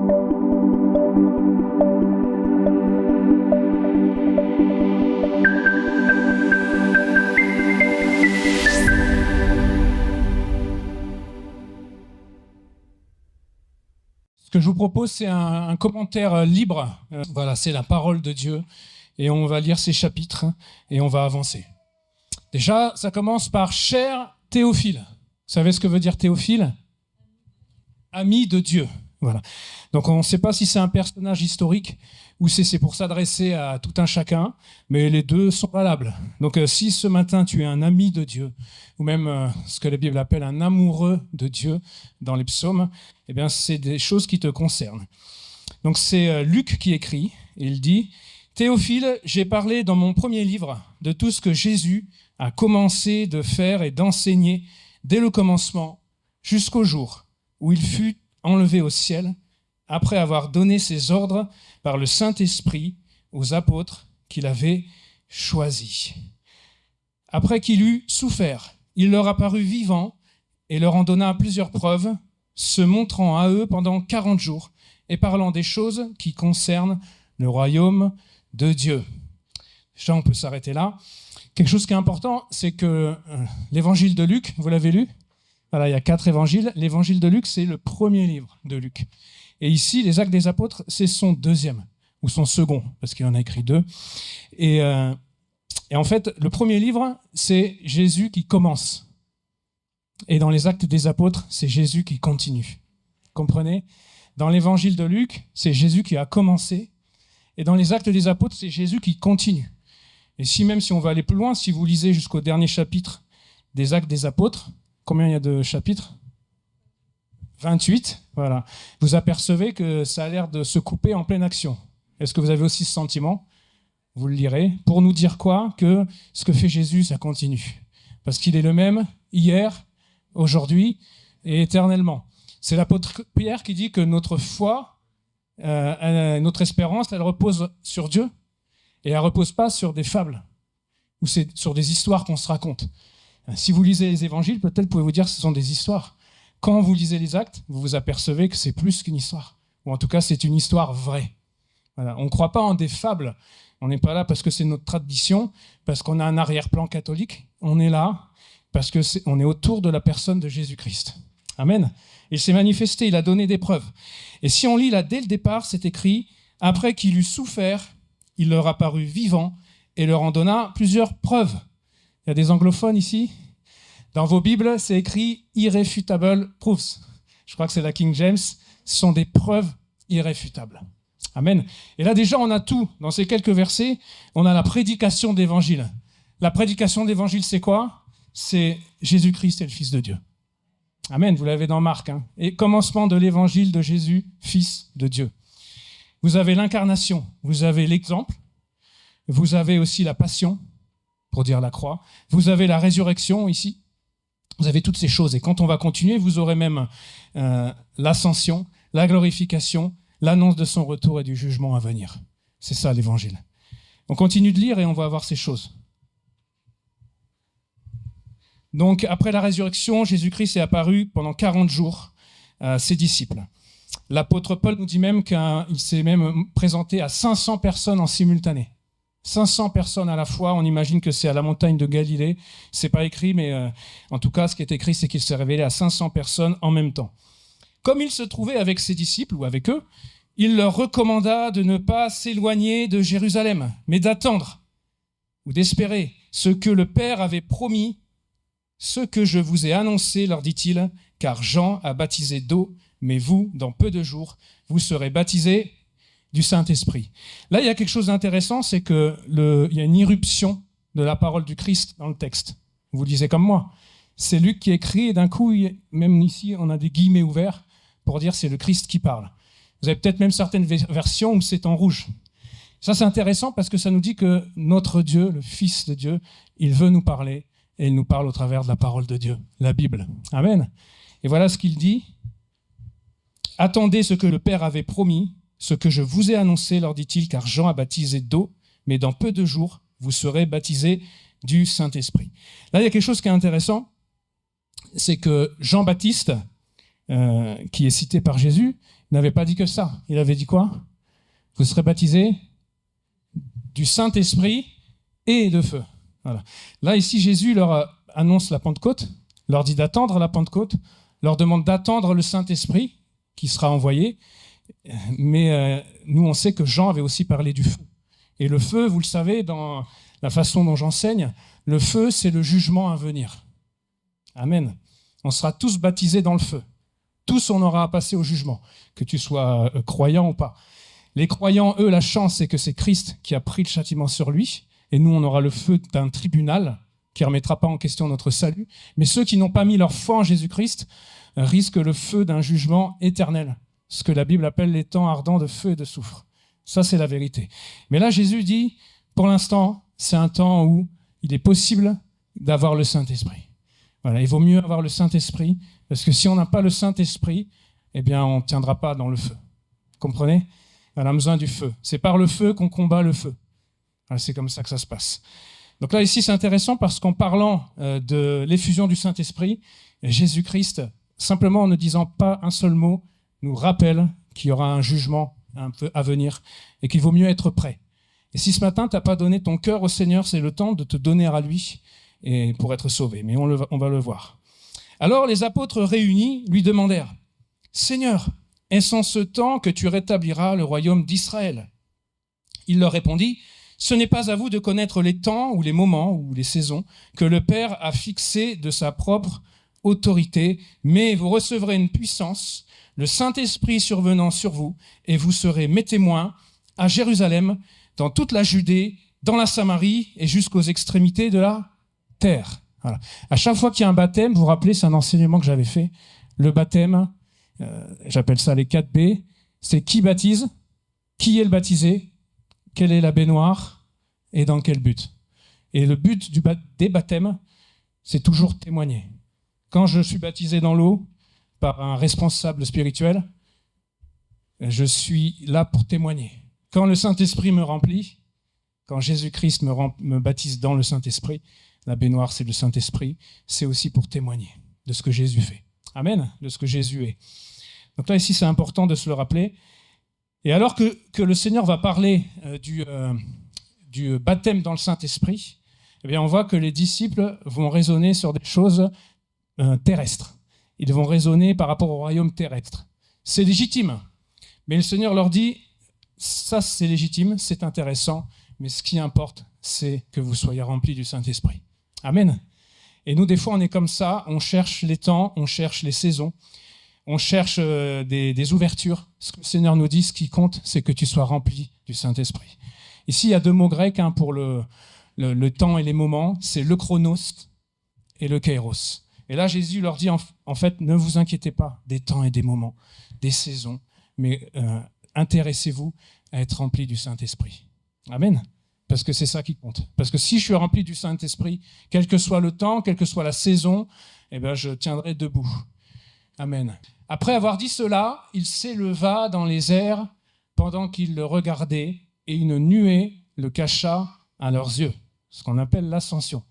Ce que je vous propose, c'est un commentaire libre. Voilà, c'est la parole de Dieu. Et on va lire ces chapitres et on va avancer. Déjà, ça commence par « Cher Théophile ». Vous savez ce que veut dire Théophile ? Ami de Dieu. Voilà. Donc on ne sait pas si c'est un personnage historique ou si c'est pour s'adresser à tout un chacun, mais les deux sont valables. Donc si ce matin tu es un ami de Dieu, ou même ce que la Bible appelle un amoureux de Dieu dans les psaumes, eh bien c'est des choses qui te concernent. Donc c'est Luc qui écrit, et il dit « Théophile, j'ai parlé dans mon premier livre de tout ce que Jésus a commencé de faire et d'enseigner dès le commencement jusqu'au jour où il fut enlevé au ciel, après avoir donné ses ordres par le Saint-Esprit aux apôtres qu'il avait choisis. Après qu'il eut souffert, il leur apparut vivant et leur en donna plusieurs preuves, se montrant à eux pendant 40 jours et parlant des choses qui concernent le royaume de Dieu. » Déjà, on peut s'arrêter là. Quelque chose qui est important, c'est que l'évangile de Luc, vous l'avez lu ? Voilà, il y a 4 évangiles. L'évangile de Luc, c'est le premier livre de Luc. Et ici, les Actes des Apôtres, c'est son deuxième, ou son second, parce qu'il en a écrit 2. Et en fait, le premier livre, c'est Jésus qui commence. Et dans les Actes des Apôtres, c'est Jésus qui continue. Comprenez ? Dans l'évangile de Luc, c'est Jésus qui a commencé. Et dans les Actes des Apôtres, c'est Jésus qui continue. Et même si on va aller plus loin, si vous lisez jusqu'au dernier chapitre des Actes des Apôtres, combien il y a de chapitres ? 28, voilà. Vous apercevez que ça a l'air de se couper en pleine action. Est-ce que vous avez aussi ce sentiment ? Vous le lirez. Pour nous dire quoi ? Que ce que fait Jésus, ça continue. Parce qu'il est le même hier, aujourd'hui et éternellement. C'est l'apôtre Pierre qui dit que notre foi, notre espérance, elle repose sur Dieu et elle ne repose pas sur des fables ou sur des histoires qu'on se raconte. Si vous lisez les évangiles, peut-être pouvez-vous dire que ce sont des histoires. Quand vous lisez les Actes, vous vous apercevez que c'est plus qu'une histoire. Ou en tout cas, c'est une histoire vraie. Voilà. On ne croit pas en des fables. On n'est pas là parce que c'est notre tradition, parce qu'on a un arrière-plan catholique. On est là parce qu'on est autour de la personne de Jésus-Christ. Amen. Il s'est manifesté, il a donné des preuves. Et si on lit là, dès le départ, c'est écrit « Après qu'il eut souffert, il leur apparut vivant et leur en donna plusieurs preuves. » Il y a des anglophones ici ? Dans vos Bibles, c'est écrit « irrefutable proofs ». Je crois que c'est la King James. Ce sont des preuves irréfutables. Amen. Et là, déjà, on a tout. Dans ces quelques versets, on a la prédication d'évangile. La prédication d'évangile, c'est quoi ? C'est Jésus-Christ est le Fils de Dieu. Amen. Vous l'avez dans Marc. Et commencement de l'évangile de Jésus, Fils de Dieu. Vous avez l'incarnation, vous avez l'exemple, vous avez aussi la passion, pour dire la croix. Vous avez la résurrection ici. Vous avez toutes ces choses. Et quand on va continuer, vous aurez même l'ascension, la glorification, l'annonce de son retour et du jugement à venir. C'est ça l'évangile. On continue de lire et on va voir ces choses. Donc, après la résurrection, Jésus-Christ est apparu pendant 40 jours à ses disciples. L'apôtre Paul nous dit même qu'il s'est même présenté à 500 personnes en simultané. 500 personnes à la fois, on imagine que c'est à la montagne de Galilée. C'est pas écrit, mais en tout cas, ce qui est écrit, c'est qu'il s'est révélé à 500 personnes en même temps. Comme il se trouvait avec ses disciples, ou avec eux, il leur recommanda de ne pas s'éloigner de Jérusalem, mais d'attendre, ou d'espérer, ce que le Père avait promis, ce que je vous ai annoncé, leur dit-il, car Jean a baptisé d'eau, mais vous, dans peu de jours, vous serez baptisés du Saint-Esprit. Là, il y a quelque chose d'intéressant, c'est qu'il y a une irruption de la parole du Christ dans le texte. Vous le lisez comme moi. C'est Luc qui écrit, et d'un coup, même ici, on a des guillemets ouverts pour dire c'est le Christ qui parle. Vous avez peut-être même certaines versions où c'est en rouge. Ça, c'est intéressant parce que ça nous dit que notre Dieu, le Fils de Dieu, il veut nous parler, et il nous parle au travers de la parole de Dieu, la Bible. Amen. Et voilà ce qu'il dit. « Attendez ce que le Père avait promis, ce que je vous ai annoncé, leur dit-il, car Jean a baptisé d'eau, mais dans peu de jours, vous serez baptisés du Saint-Esprit. » Là, il y a quelque chose qui est intéressant, c'est que Jean-Baptiste, qui est cité par Jésus, il n'avait pas dit que ça. Il avait dit quoi? Vous serez baptisés du Saint-Esprit et de feu. Voilà. Là, ici, Jésus leur annonce la Pentecôte, leur dit d'attendre la Pentecôte, leur demande d'attendre le Saint-Esprit qui sera envoyé. Mais nous, on sait que Jean avait aussi parlé du feu. Et le feu, vous le savez, dans la façon dont j'enseigne, le feu, c'est le jugement à venir. Amen. On sera tous baptisés dans le feu. Tous, on aura à passer au jugement, que tu sois croyant ou pas. Les croyants, eux, la chance, c'est que c'est Christ qui a pris le châtiment sur lui. Et nous, on aura le feu d'un tribunal qui ne remettra pas en question notre salut. Mais ceux qui n'ont pas mis leur foi en Jésus-Christ risquent le feu d'un jugement éternel. Ce que la Bible appelle les temps ardents de feu et de soufre. Ça, c'est la vérité. Mais là, Jésus dit, pour l'instant, c'est un temps où il est possible d'avoir le Saint-Esprit. Voilà, il vaut mieux avoir le Saint-Esprit, parce que si on n'a pas le Saint-Esprit, eh bien, on ne tiendra pas dans le feu. Comprenez? On a besoin du feu. C'est par le feu qu'on combat le feu. Voilà, c'est comme ça que ça se passe. Donc là, ici, c'est intéressant parce qu'en parlant de l'effusion du Saint-Esprit, Jésus-Christ, simplement en ne disant pas un seul mot, nous rappelle qu'il y aura un jugement un peu à venir et qu'il vaut mieux être prêt. Et si ce matin, tu n'as pas donné ton cœur au Seigneur, c'est le temps de te donner à lui et pour être sauvé. Mais on va le voir. Alors les apôtres réunis lui demandèrent, « Seigneur, est-ce en ce temps que tu rétabliras le royaume d'Israël ?» Il leur répondit, « Ce n'est pas à vous de connaître les temps ou les moments ou les saisons que le Père a fixés de sa propre autorité, mais vous recevrez une puissance, le Saint-Esprit survenant sur vous, et vous serez mes témoins à Jérusalem, dans toute la Judée, dans la Samarie et jusqu'aux extrémités de la terre. » Voilà. À chaque fois qu'il y a un baptême, vous vous rappelez, c'est un enseignement que j'avais fait, le baptême, j'appelle ça les 4 B, c'est qui baptise, qui est le baptisé, quelle est la baignoire et dans quel but. Et le but des baptêmes, c'est toujours témoigner. Quand je suis baptisé dans l'eau par un responsable spirituel, je suis là pour témoigner. Quand le Saint-Esprit me remplit, quand Jésus-Christ me baptise dans le Saint-Esprit, la baignoire c'est le Saint-Esprit, c'est aussi pour témoigner de ce que Jésus fait. Amen, de ce que Jésus est. Donc là ici c'est important de se le rappeler. Et alors que le Seigneur va parler du baptême dans le Saint-Esprit, eh bien on voit que les disciples vont raisonner sur des choses terrestres. Ils vont raisonner par rapport au royaume terrestre. C'est légitime, mais le Seigneur leur dit, ça c'est légitime, c'est intéressant, mais ce qui importe, c'est que vous soyez remplis du Saint-Esprit. Amen. Et nous, des fois, on est comme ça, on cherche les temps, on cherche les saisons, on cherche des ouvertures. Ce que le Seigneur nous dit, ce qui compte, c'est que tu sois rempli du Saint-Esprit. Ici, il y a 2 mots grecs pour le temps et les moments, c'est le chronos et le kairos. Et là, Jésus leur dit, en fait, ne vous inquiétez pas des temps et des moments, des saisons, mais intéressez-vous à être rempli du Saint-Esprit. Amen. Parce que c'est ça qui compte. Parce que si je suis rempli du Saint-Esprit, quel que soit le temps, quelle que soit la saison, eh bien, je tiendrai debout. Amen. Après avoir dit cela, il s'éleva dans les airs pendant qu'ils le regardaient, et une nuée le cacha à leurs yeux. Ce qu'on appelle l'ascension.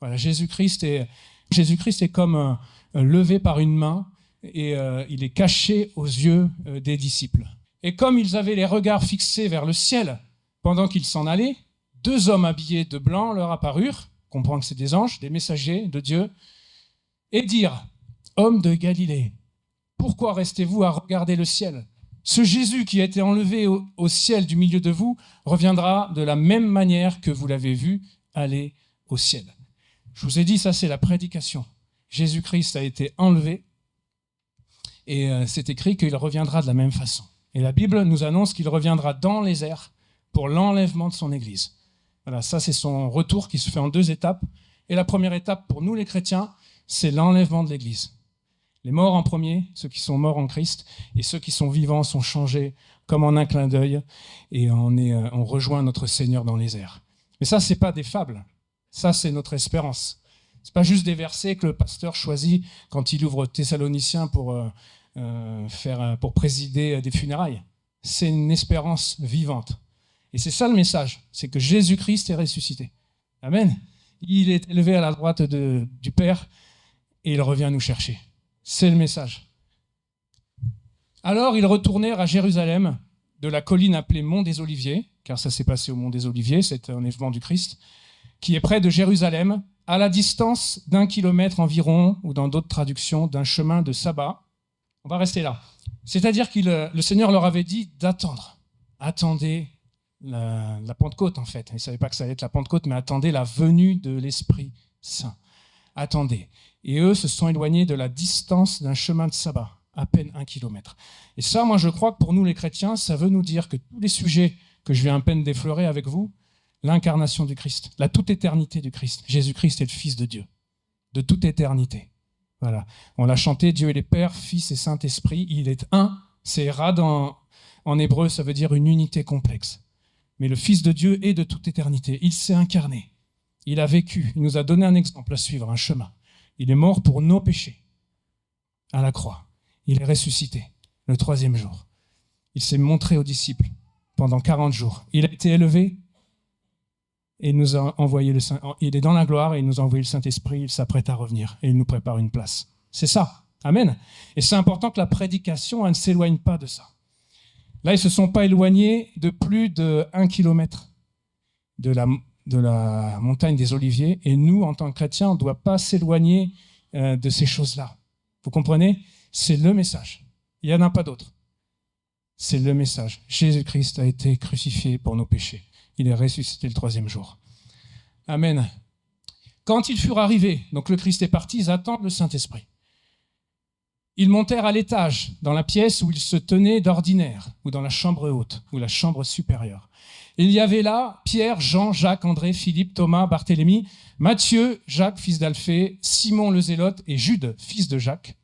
Voilà, Jésus-Christ est comme levé par une main, et il est caché aux yeux des disciples. Et comme ils avaient les regards fixés vers le ciel, pendant qu'ils s'en allaient, 2 hommes habillés de blanc leur apparurent, on comprend que c'est des anges, des messagers de Dieu, et dirent, « Hommes de Galilée, pourquoi restez-vous à regarder le ciel ? Ce Jésus qui a été enlevé au ciel du milieu de vous reviendra de la même manière que vous l'avez vu aller au ciel. » Je vous ai dit, ça c'est la prédication. Jésus-Christ a été enlevé et c'est écrit qu'il reviendra de la même façon. Et la Bible nous annonce qu'il reviendra dans les airs pour l'enlèvement de son Église. Voilà, ça c'est son retour qui se fait en 2 étapes. Et la première étape pour nous les chrétiens, c'est l'enlèvement de l'Église. Les morts en premier, ceux qui sont morts en Christ, et ceux qui sont vivants sont changés comme en un clin d'œil, et on rejoint notre Seigneur dans les airs. Mais ça, c'est pas des fables, ça c'est notre espérance. C'est pas juste des versets que le pasteur choisit quand il ouvre Thessaloniciens pour présider des funérailles. C'est une espérance vivante. Et c'est ça le message, c'est que Jésus-Christ est ressuscité. Amen. Il est élevé à la droite du Père et il revient nous chercher. C'est le message. Alors ils retournèrent à Jérusalem, de la colline appelée Mont des Oliviers, car ça s'est passé au Mont des Oliviers, c'est un événement du Christ, qui est près de Jérusalem, à la distance d'1 kilomètre environ, ou dans d'autres traductions, d'un chemin de sabbat. On va rester là. C'est-à-dire que le Seigneur leur avait dit d'attendre. Attendez la Pentecôte, en fait. Ils ne savaient pas que ça allait être la Pentecôte, mais attendez la venue de l'Esprit Saint. Attendez. Et eux se sont éloignés de la distance d'un chemin de sabbat, à peine 1 kilomètre. Et ça, moi, je crois que pour nous, les chrétiens, ça veut nous dire que tous les sujets que je viens à peine d'effleurer avec vous, l'incarnation du Christ, la toute éternité du Christ, Jésus-Christ est le Fils de Dieu, de toute éternité. Voilà. On l'a chanté, Dieu est le Père, Fils et Saint-Esprit, il est un, c'est Rad en hébreu, ça veut dire une unité complexe. Mais le Fils de Dieu est de toute éternité, il s'est incarné, il a vécu, il nous a donné un exemple à suivre, un chemin. Il est mort pour nos péchés, à la croix. Il est ressuscité le 3e jour. Il s'est montré aux disciples pendant 40 jours. Il a été élevé et il nous a envoyé le Saint. Il est dans la gloire et il nous a envoyé le Saint-Esprit. Il s'apprête à revenir et il nous prépare une place. C'est ça. Amen. Et c'est important que la prédication, elle ne s'éloigne pas de ça. Là, ils ne se sont pas éloignés de plus de 1 kilomètre de la montagne des Oliviers. Et nous, en tant que chrétiens, on ne doit pas s'éloigner de ces choses-là. Vous comprenez ? C'est le message. Il n'y en a pas d'autre. C'est le message. Jésus-Christ a été crucifié pour nos péchés. Il est ressuscité le 3e jour. Amen. Quand ils furent arrivés, donc le Christ est parti, ils attendent le Saint-Esprit. Ils montèrent à l'étage, dans la pièce où ils se tenaient d'ordinaire, ou dans la chambre haute, ou la chambre supérieure. Il y avait là Pierre, Jean, Jacques, André, Philippe, Thomas, Barthélemy, Matthieu, Jacques, fils d'Alphée, Simon le Zélote et Jude, fils de Jacques.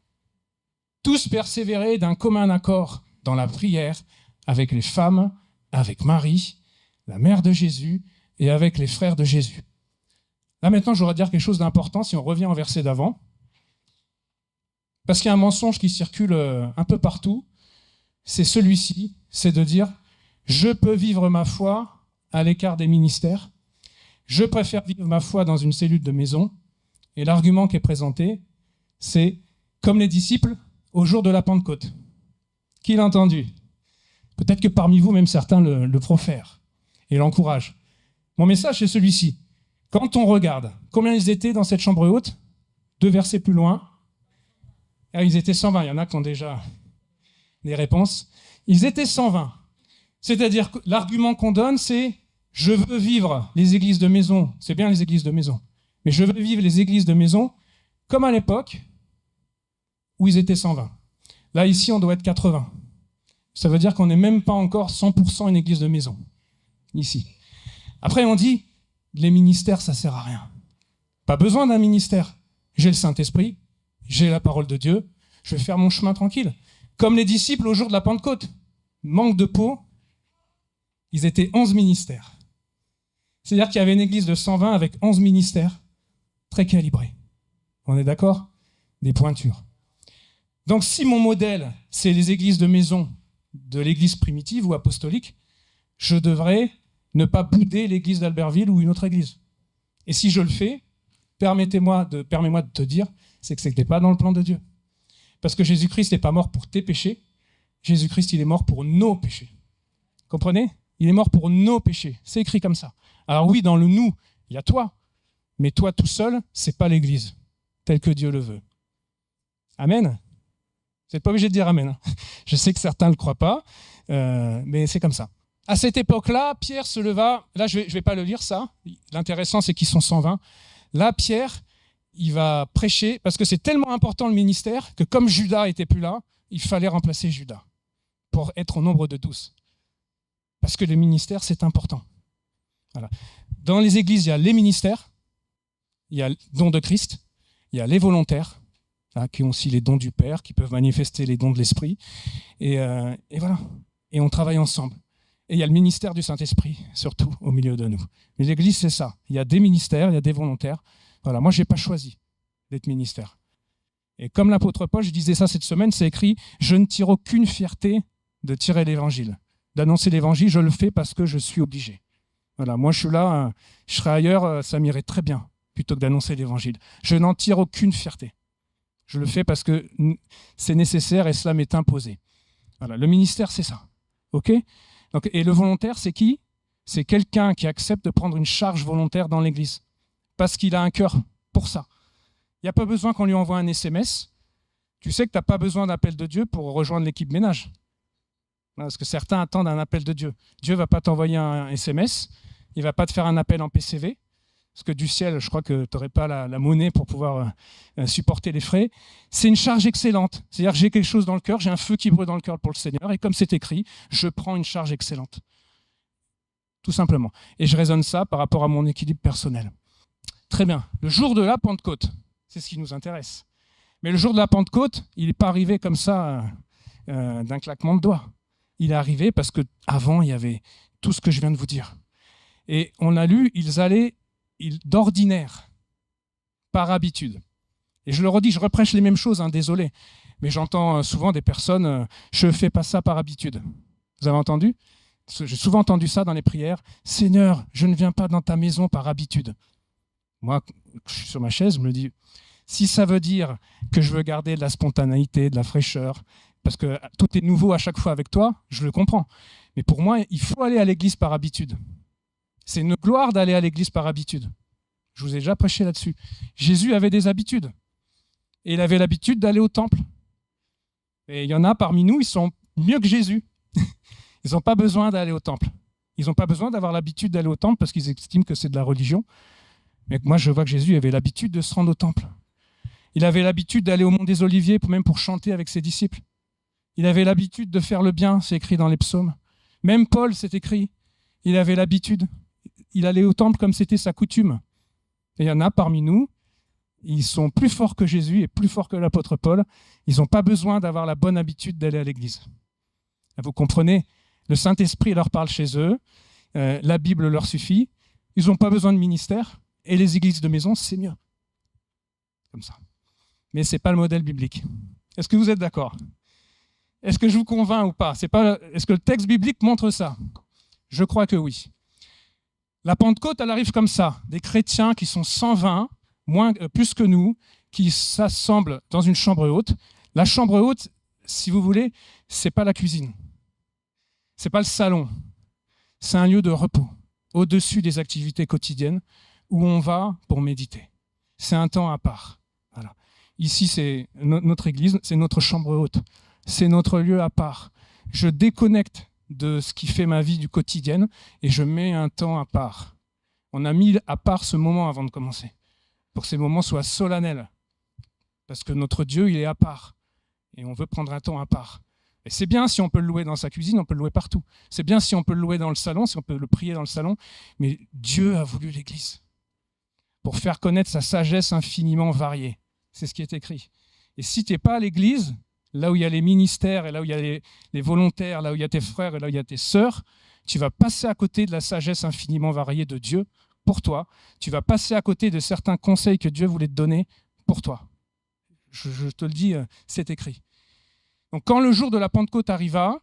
Tous persévéraient d'un commun accord dans la prière avec les femmes, avec Marie, la mère de Jésus, et avec les frères de Jésus. Là maintenant, je voudrais dire quelque chose d'important si on revient au verset d'avant. Parce qu'il y a un mensonge qui circule un peu partout, c'est celui-ci, c'est de dire « je peux vivre ma foi à l'écart des ministères, je préfère vivre ma foi dans une cellule de maison ». Et l'argument qui est présenté, c'est « comme les disciples au jour de la Pentecôte ». Qui l'a entendu ? Peut-être que parmi vous, même certains le profèrent et l'encouragent. Mon message, c'est celui-ci. Quand on regarde combien ils étaient dans cette chambre haute, 2 versets plus loin, ils étaient 120, il y en a qui ont déjà des réponses. Ils étaient 120. C'est-à-dire que l'argument qu'on donne, c'est « je veux vivre les églises de maison ». C'est bien les églises de maison. Mais je veux vivre les églises de maison comme à l'époque où ils étaient 120. Là, ici, on doit être 80. Ça veut dire qu'on n'est même pas encore 100% une église de maison. Ici. Après, on dit « les ministères, ça sert à rien ». Pas besoin d'un ministère. J'ai le Saint-Esprit, j'ai la parole de Dieu, je vais faire mon chemin tranquille. Comme les disciples au jour de la Pentecôte. Manque de peau, ils étaient 11 ministères. C'est-à-dire qu'il y avait une église de 120 avec 11 ministères très calibrés. On est d'accord ? Des pointures. Donc si mon modèle, c'est les églises de maison de l'église primitive ou apostolique, je devrais ne pas bouder l'église d'Albertville ou une autre église. Et si je le fais, permets-moi de te dire, c'est que ce n'était pas dans le plan de Dieu. Parce que Jésus-Christ n'est pas mort pour tes péchés, Jésus-Christ, il est mort pour nos péchés. Comprenez ? Il est mort pour nos péchés. C'est écrit comme ça. Alors oui, dans le nous, il y a toi, mais toi tout seul, c'est pas l'église, tel que Dieu le veut. Amen. Vous n'êtes pas obligé de dire amen. Je sais que certains ne le croient pas, mais c'est comme ça. À cette époque-là, Pierre se leva. Là, je vais pas le lire, ça. L'intéressant, c'est qu'ils sont 120. Là, Pierre, il va prêcher, parce que c'est tellement important le ministère, que comme Judas n'était plus là, il fallait remplacer Judas pour être au nombre de 12. Parce que le ministère, c'est important. Voilà. Dans les églises, il y a les ministères, il y a le don de Christ, il y a les volontaires, qui ont aussi les dons du Père, qui peuvent manifester les dons de l'Esprit. Et voilà. Et on travaille ensemble. Et il y a le ministère du Saint-Esprit, surtout, au milieu de nous. Mais l'Église, c'est ça. Il y a des ministères, il y a des volontaires. Voilà. Moi, je n'ai pas choisi d'être ministère. Et comme l'apôtre Paul, je disais ça cette semaine, c'est écrit « Je ne tire aucune fierté de tirer l'Évangile. D'annoncer l'Évangile, je le fais parce que je suis obligé. » Voilà. Moi, je suis là, je serais ailleurs, ça m'irait très bien, plutôt que d'annoncer l'Évangile. Je n'en tire aucune fierté. Je le fais parce que c'est nécessaire et cela m'est imposé. Voilà, le ministère, c'est ça. OK ? Donc, et le volontaire, c'est qui ? C'est quelqu'un qui accepte de prendre une charge volontaire dans l'Église, parce qu'il a un cœur pour ça. Il n'y a pas besoin qu'on lui envoie un SMS. Tu sais que tu n'as pas besoin d'appel de Dieu pour rejoindre l'équipe ménage. Parce que certains attendent un appel de Dieu. Dieu ne va pas t'envoyer un SMS, il ne va pas te faire un appel en PCV, parce que du ciel, je crois que tu n'aurais pas la monnaie pour pouvoir supporter les frais. C'est une charge excellente. C'est-à-dire que j'ai quelque chose dans le cœur, j'ai un feu qui brûle dans le cœur pour le Seigneur, et comme c'est écrit, je prends une charge excellente. Tout simplement. Et je raisonne ça par rapport à mon équilibre personnel. Très bien. Le jour de la Pentecôte, c'est ce qui nous intéresse. Mais le jour de la Pentecôte, il n'est pas arrivé comme ça d'un claquement de doigts. Il est arrivé parce qu'avant, il y avait tout ce que je viens de vous dire. Et on a lu, ils allaient d'ordinaire, par habitude. Et je le redis, je reprêche les mêmes choses, désolé. Mais j'entends souvent des personnes, je ne fais pas ça par habitude. Vous avez entendu ? J'ai souvent entendu ça dans les prières. Seigneur, je ne viens pas dans ta maison par habitude. Moi, je suis sur ma chaise, je me dis, si ça veut dire que je veux garder de la spontanéité, de la fraîcheur, parce que tout est nouveau à chaque fois avec toi, je le comprends. Mais pour moi, il faut aller à l'église par habitude. C'est une gloire d'aller à l'église par habitude. Je vous ai déjà prêché là-dessus. Jésus avait des habitudes. Et il avait l'habitude d'aller au temple. Et il y en a parmi nous, ils sont mieux que Jésus. Ils n'ont pas besoin d'aller au temple. Ils n'ont pas besoin d'avoir l'habitude d'aller au temple parce qu'ils estiment que c'est de la religion. Mais moi, je vois que Jésus avait l'habitude de se rendre au temple. Il avait l'habitude d'aller au Mont des Oliviers, même pour chanter avec ses disciples. Il avait l'habitude de faire le bien, c'est écrit dans les psaumes. Même Paul, c'est écrit. Il avait l'habitude. Il allait au temple comme c'était sa coutume. Et il y en a parmi nous, ils sont plus forts que Jésus et plus forts que l'apôtre Paul. Ils n'ont pas besoin d'avoir la bonne habitude d'aller à l'église. Vous comprenez ? Le Saint-Esprit leur parle chez eux. La Bible leur suffit. Ils n'ont pas besoin de ministère. Et les églises de maison, c'est mieux. Comme ça. Mais ce n'est pas le modèle biblique. Est-ce que vous êtes d'accord ? Est-ce que je vous convainc ou pas ? Est-ce que le texte biblique montre ça ? Je crois que oui. La Pentecôte, elle arrive comme ça. Des chrétiens qui sont 120, plus que nous, qui s'assemblent dans une chambre haute. La chambre haute, si vous voulez, ce n'est pas la cuisine. Ce n'est pas le salon. C'est un lieu de repos, au-dessus des activités quotidiennes, où on va pour méditer. C'est un temps à part. Voilà. Ici, c'est notre église, c'est notre chambre haute. C'est notre lieu à part. Je déconnecte de ce qui fait ma vie du quotidien et je mets un temps à part. On a mis à part ce moment avant de commencer, pour que ces moments soient solennels. Parce que notre Dieu, il est à part. Et on veut prendre un temps à part. Et c'est bien si on peut le louer dans sa cuisine, on peut le louer partout. C'est bien si on peut le louer dans le salon, si on peut le prier dans le salon. Mais Dieu a voulu l'Église pour faire connaître sa sagesse infiniment variée. C'est ce qui est écrit. Et si tu n'es pas à l'Église, là où il y a les ministères, et là où il y a les volontaires, là où il y a tes frères, et là où il y a tes sœurs, tu vas passer à côté de la sagesse infiniment variée de Dieu pour toi. Tu vas passer à côté de certains conseils que Dieu voulait te donner pour toi. Je te le dis, c'est écrit. Donc quand le jour de la Pentecôte arriva,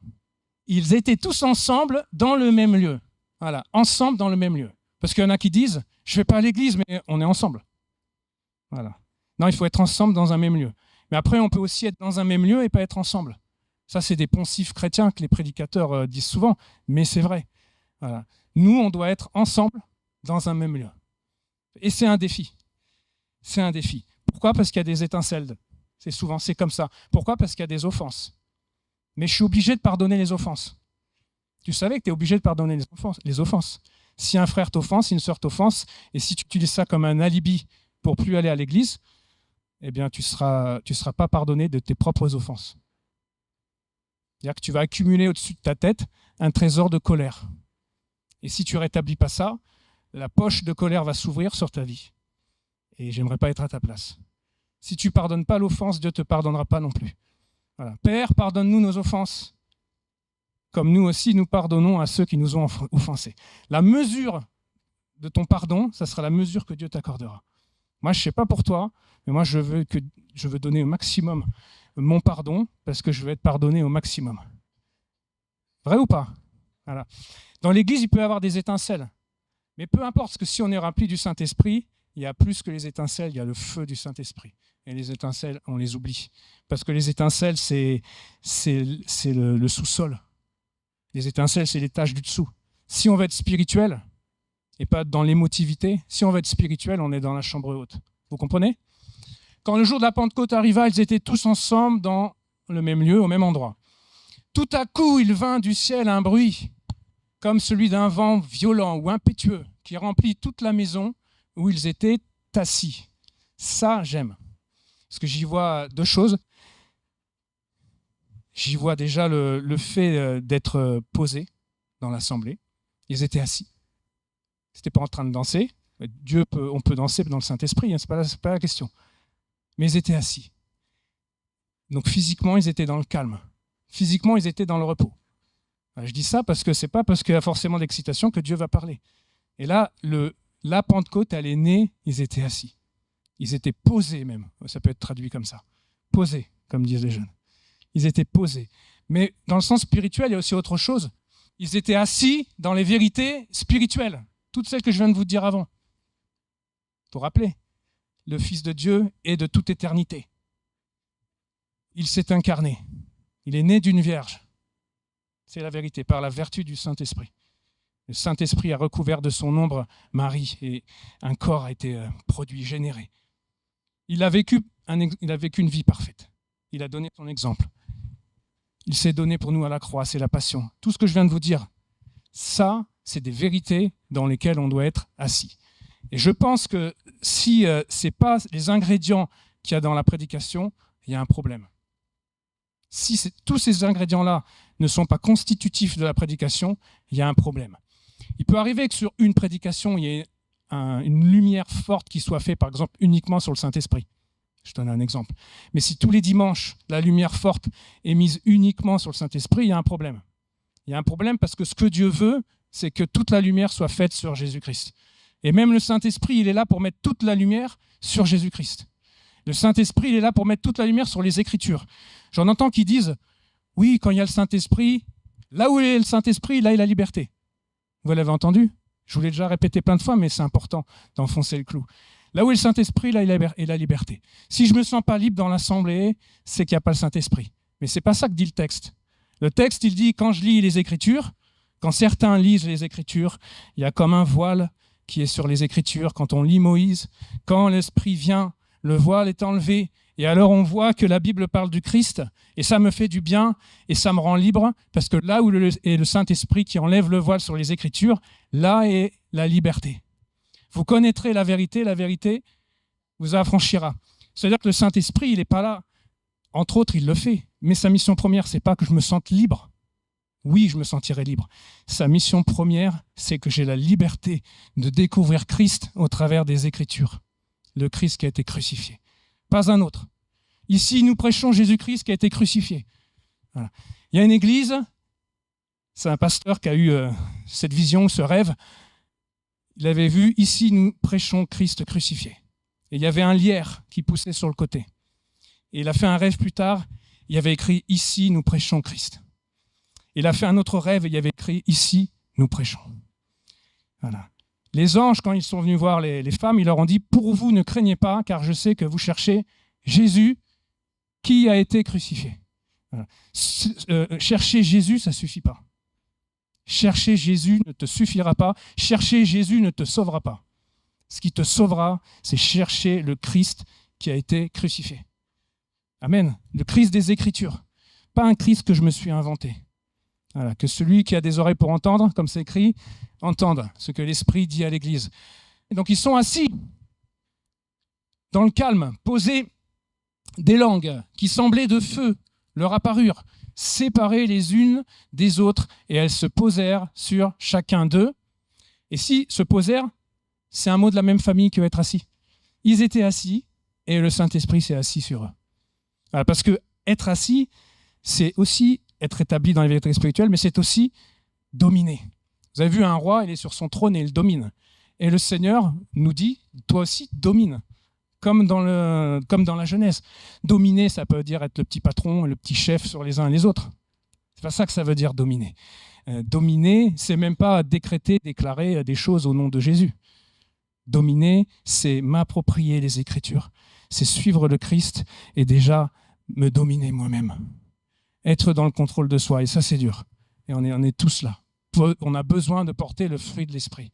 ils étaient tous ensemble dans le même lieu. Voilà, ensemble dans le même lieu. Parce qu'il y en a qui disent, je ne vais pas à l'église, mais on est ensemble. Voilà. Non, il faut être ensemble dans un même lieu. Mais après, on peut aussi être dans un même lieu et pas être ensemble. Ça, c'est des poncifs chrétiens que les prédicateurs disent souvent, mais c'est vrai. Voilà. Nous, on doit être ensemble dans un même lieu. Et c'est un défi. C'est un défi. Pourquoi ? Parce qu'il y a des étincelles. C'est comme ça. Pourquoi ? Parce qu'il y a des offenses. Mais je suis obligé de pardonner les offenses. Tu savais que tu es obligé de pardonner les offenses. Si un frère t'offense, si une sœur t'offense, et si tu utilises ça comme un alibi pour plus aller à l'église, eh bien, tu seras pas pardonné de tes propres offenses. C'est-à-dire que tu vas accumuler au-dessus de ta tête un trésor de colère. Et si tu ne rétablis pas ça, la poche de colère va s'ouvrir sur ta vie. Et j'aimerais pas être à ta place. Si tu ne pardonnes pas l'offense, Dieu ne te pardonnera pas non plus. Voilà. Père, pardonne-nous nos offenses, comme nous aussi nous pardonnons à ceux qui nous ont offensés. La mesure de ton pardon, ça sera la mesure que Dieu t'accordera. Moi, je ne sais pas pour toi, mais moi, je veux donner au maximum mon pardon parce que je veux être pardonné au maximum. Vrai ou pas ? Voilà. Dans l'Église, il peut y avoir des étincelles. Mais peu importe, parce que si on est rempli du Saint-Esprit, il y a plus que les étincelles, il y a le feu du Saint-Esprit. Et les étincelles, on les oublie. Parce que les étincelles, c'est le sous-sol. Les étincelles, c'est les tâches du dessous. Si on veut être spirituel, et pas dans l'émotivité, si on veut être spirituel, on est dans la chambre haute. Vous comprenez ? Quand le jour de la Pentecôte arriva, ils étaient tous ensemble dans le même lieu, au même endroit. Tout à coup, il vint du ciel un bruit, comme celui d'un vent violent ou impétueux, qui remplit toute la maison où ils étaient assis. Ça, j'aime. Parce que j'y vois deux choses. J'y vois déjà le fait d'être posé dans l'assemblée. Ils étaient assis. Ils n'étaient pas en train de danser. On peut danser dans le Saint-Esprit, hein, c'est pas la question. Mais ils étaient assis. Donc physiquement, ils étaient dans le calme. Physiquement, ils étaient dans le repos. Je dis ça parce que c'est pas parce qu'il y a forcément d'excitation que Dieu va parler. Et là, la Pentecôte, elle est née, ils étaient assis. Ils étaient posés même. Ça peut être traduit comme ça. Posés, comme disent les jeunes. Ils étaient posés. Mais dans le sens spirituel, il y a aussi autre chose. Ils étaient assis dans les vérités spirituelles. Toutes celles que je viens de vous dire avant. Pour rappeler, le Fils de Dieu est de toute éternité. Il s'est incarné. Il est né d'une vierge. C'est la vérité, par la vertu du Saint-Esprit. Le Saint-Esprit a recouvert de son ombre Marie et un corps a été produit, généré. Il a vécu une vie parfaite. Il a donné son exemple. Il s'est donné pour nous à la croix, c'est la passion. Tout ce que je viens de vous dire, ça, c'est des vérités dans lesquelles on doit être assis. Et je pense que si ce n'est pas les ingrédients qu'il y a dans la prédication, il y a un problème. Si tous ces ingrédients-là ne sont pas constitutifs de la prédication, il y a un problème. Il peut arriver que sur une prédication, il y ait une lumière forte qui soit faite, par exemple, uniquement sur le Saint-Esprit. Je donne un exemple. Mais si tous les dimanches, la lumière forte est mise uniquement sur le Saint-Esprit, il y a un problème. Il y a un problème parce que ce que Dieu veut, c'est que toute la lumière soit faite sur Jésus-Christ. Et même le Saint-Esprit, il est là pour mettre toute la lumière sur Jésus-Christ. Le Saint-Esprit, il est là pour mettre toute la lumière sur les Écritures. J'en entends qui disent, oui, quand il y a le Saint-Esprit, là où est le Saint-Esprit, là est la liberté. Vous l'avez entendu ? Je vous l'ai déjà répété plein de fois, mais c'est important d'enfoncer le clou. Là où est le Saint-Esprit, là est la liberté. Si je ne me sens pas libre dans l'assemblée, c'est qu'il n'y a pas le Saint-Esprit. Mais ce n'est pas ça que dit le texte. Le texte, il dit, quand je lis les Écritures, quand certains lisent les Écritures, il y a comme un voile qui est sur les Écritures. Quand on lit Moïse, quand l'Esprit vient, le voile est enlevé. Et alors on voit que la Bible parle du Christ, et ça me fait du bien, et ça me rend libre, parce que là où est le Saint-Esprit qui enlève le voile sur les Écritures, là est la liberté. Vous connaîtrez la vérité vous affranchira. C'est-à-dire que le Saint-Esprit, il n'est pas là. Entre autres, il le fait. Mais sa mission première, ce n'est pas que je me sente libre. Oui, je me sentirai libre. Sa mission première, c'est que j'ai la liberté de découvrir Christ au travers des Écritures. Le Christ qui a été crucifié. Pas un autre. Ici, nous prêchons Jésus-Christ qui a été crucifié. Voilà. Il y a une église, c'est un pasteur qui a eu cette vision, ce rêve. Il avait vu, ici, nous prêchons Christ crucifié. Et il y avait un lierre qui poussait sur le côté. Et il a fait un rêve plus tard, il y avait écrit, ici, nous prêchons Christ. Il a fait un autre rêve, et il y avait écrit, ici, nous prêchons. Voilà. Les anges, quand ils sont venus voir les femmes, ils leur ont dit, pour vous, ne craignez pas, car je sais que vous cherchez Jésus qui a été crucifié. Voilà. Chercher Jésus, ça ne suffit pas. Chercher Jésus ne te suffira pas. Chercher Jésus ne te sauvera pas. Ce qui te sauvera, c'est chercher le Christ qui a été crucifié. Amen. Le Christ des Écritures. Pas un Christ que je me suis inventé. Voilà. Que celui qui a des oreilles pour entendre, comme c'est écrit, entende ce que l'Esprit dit à l'Église. Et donc ils sont assis dans le calme, posés. Des langues qui semblaient de feu leur apparurent, séparées les unes des autres, et elles se posèrent sur chacun d'eux. Et si se posèrent, c'est un mot de la même famille que être assis. Ils étaient assis, et le Saint-Esprit s'est assis sur eux. Voilà, parce que être assis, c'est aussi être établi dans les vérités spirituelles, mais c'est aussi dominer. Vous avez vu un roi, il est sur son trône et il domine. Et le Seigneur nous dit, toi aussi, domine. Comme dans la Genèse. Dominer, ça peut dire être le petit patron, le petit chef sur les uns et les autres. C'est pas ça que ça veut dire dominer. Dominer, c'est même pas décréter, déclarer des choses au nom de Jésus. Dominer, c'est m'approprier les Écritures. C'est suivre le Christ et déjà me dominer moi-même. Être dans le contrôle de soi. Et ça, c'est dur. Et on est tous là. On a besoin de porter le fruit de l'esprit.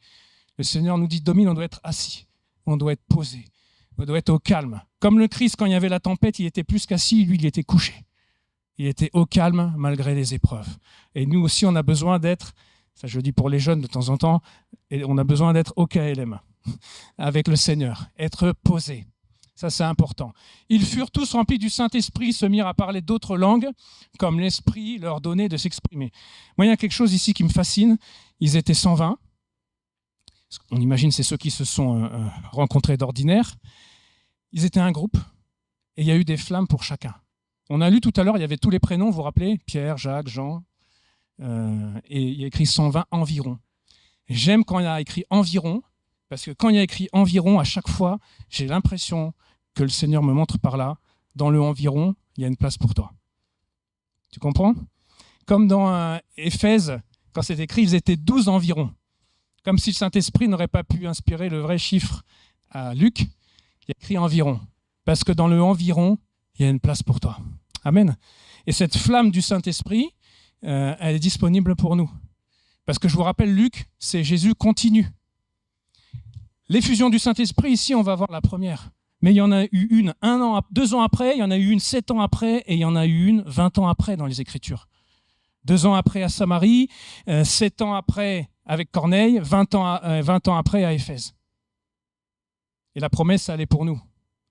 Le Seigneur nous dit, domine, on doit être assis. On doit être posé. On doit être au calme. Comme le Christ, quand il y avait la tempête, il était plus qu'assis, lui, il était couché. Il était au calme malgré les épreuves. Et nous aussi, on a besoin d'être, ça je le dis pour les jeunes de temps en temps, et on a besoin d'être au KLM, avec le Seigneur, être posé. Ça, c'est important. Ils furent tous remplis du Saint-Esprit, se mirent à parler d'autres langues, comme l'Esprit leur donnait de s'exprimer. Moi, il y a quelque chose ici qui me fascine. Ils étaient 120. On imagine c'est ceux qui se sont rencontrés d'ordinaire. Ils étaient un groupe, et il y a eu des flammes pour chacun. On a lu tout à l'heure, il y avait tous les prénoms, vous vous rappelez ? Pierre, Jacques, Jean, et il y a écrit 120 environ. J'aime quand il y a écrit environ, parce que quand il y a écrit environ, à chaque fois, j'ai l'impression que le Seigneur me montre par là, dans le environ, il y a une place pour toi. Tu comprends ? Comme dans Éphèse, quand c'est écrit, ils étaient 12 environ. Comme si le Saint-Esprit n'aurait pas pu inspirer le vrai chiffre à Luc, il y a écrit environ. Parce que dans le environ, il y a une place pour toi. Amen. Et cette flamme du Saint-Esprit, elle est disponible pour nous. Parce que je vous rappelle, Luc, c'est Jésus continue. L'effusion du Saint-Esprit, ici, on va voir la première. Mais il y en a eu une 2 ans après, il y en a eu une 7 ans après, et il y en a eu une 20 ans après dans les Écritures. 2 ans après à Samarie, 7 ans après avec Corneille, 20 ans après à Éphèse. Et la promesse, elle est pour nous.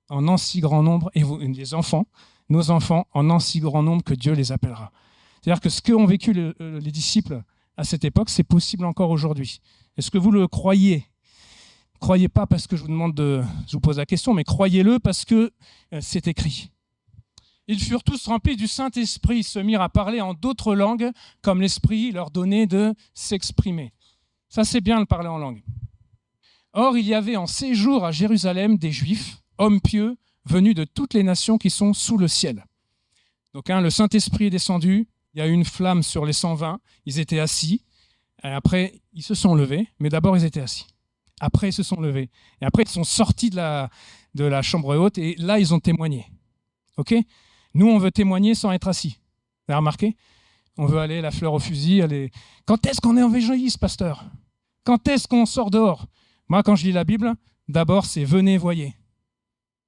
En en si grand nombre, et vous, les enfants, nos enfants, en en si grand nombre que Dieu les appellera. C'est-à-dire que ce qu'ont vécu les disciples à cette époque, c'est possible encore aujourd'hui. Est-ce que vous le croyez ? Croyez pas parce que je vous pose la question, mais croyez-le parce que c'est écrit. Ils furent tous remplis du Saint-Esprit, se mirent à parler en d'autres langues, comme l'Esprit leur donnait de s'exprimer. Ça, c'est bien de parler en langue. Or, il y avait en séjour à Jérusalem des Juifs, hommes pieux, venus de toutes les nations qui sont sous le ciel. Donc, le Saint-Esprit est descendu, il y a eu une flamme sur les 120, ils étaient assis, et après, ils se sont levés, mais d'abord, ils étaient assis. Après, ils se sont levés. Et après, ils sont sortis de la chambre haute, et là, ils ont témoigné. OK ? Nous, on veut témoigner sans être assis. Vous avez remarqué ? On veut aller la fleur au fusil. Quand est-ce qu'on est évangéliste, pasteur ? Quand est-ce qu'on sort dehors ? Moi, quand je lis la Bible, d'abord, c'est « venez, voyez ».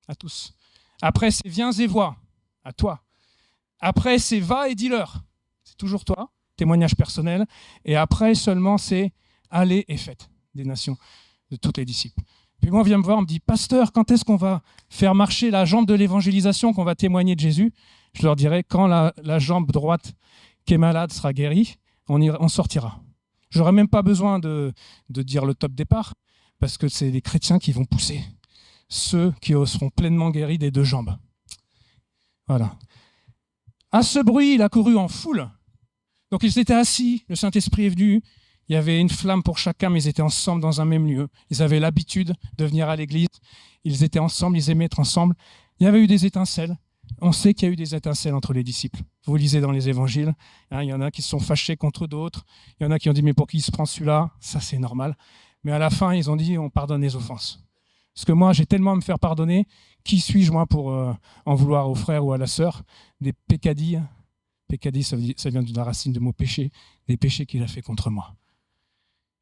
À tous. Après, c'est « viens et vois ». À toi. Après, c'est « va et dis-leur ». C'est toujours toi, témoignage personnel. Et après, seulement, c'est « allez et faites » des nations, de tous les disciples. Puis moi, on vient me voir, on me dit « pasteur, quand est-ce qu'on va faire marcher la jambe de l'évangélisation, qu'on va témoigner de Jésus ?» Je leur dirai « quand la jambe droite qui est malade sera guérie, on sortira. » Je n'aurai même pas besoin de dire le top départ, parce que c'est les chrétiens qui vont pousser, ceux qui seront pleinement guéris des 2 jambes. Voilà. À ce bruit, il a couru en foule. Donc ils étaient assis, le Saint-Esprit est venu, il y avait une flamme pour chacun, mais ils étaient ensemble dans un même lieu. Ils avaient l'habitude de venir à l'église, ils étaient ensemble, ils aimaient être ensemble. Il y avait eu des étincelles. On sait qu'il y a eu des étincelles entre les disciples. Vous lisez dans les évangiles, il y en a qui se sont fâchés contre d'autres, il y en a qui ont dit « mais pour qui il se prend celui-là ?» Ça, c'est normal. Mais à la fin, ils ont dit « on pardonne les offenses ». Parce que moi, j'ai tellement à me faire pardonner, qui suis-je moi pour en vouloir au frère ou à la sœur ? Des pécadilles. Pécadilles, ça vient de la racine de mot péché, des péchés qu'il a fait contre moi.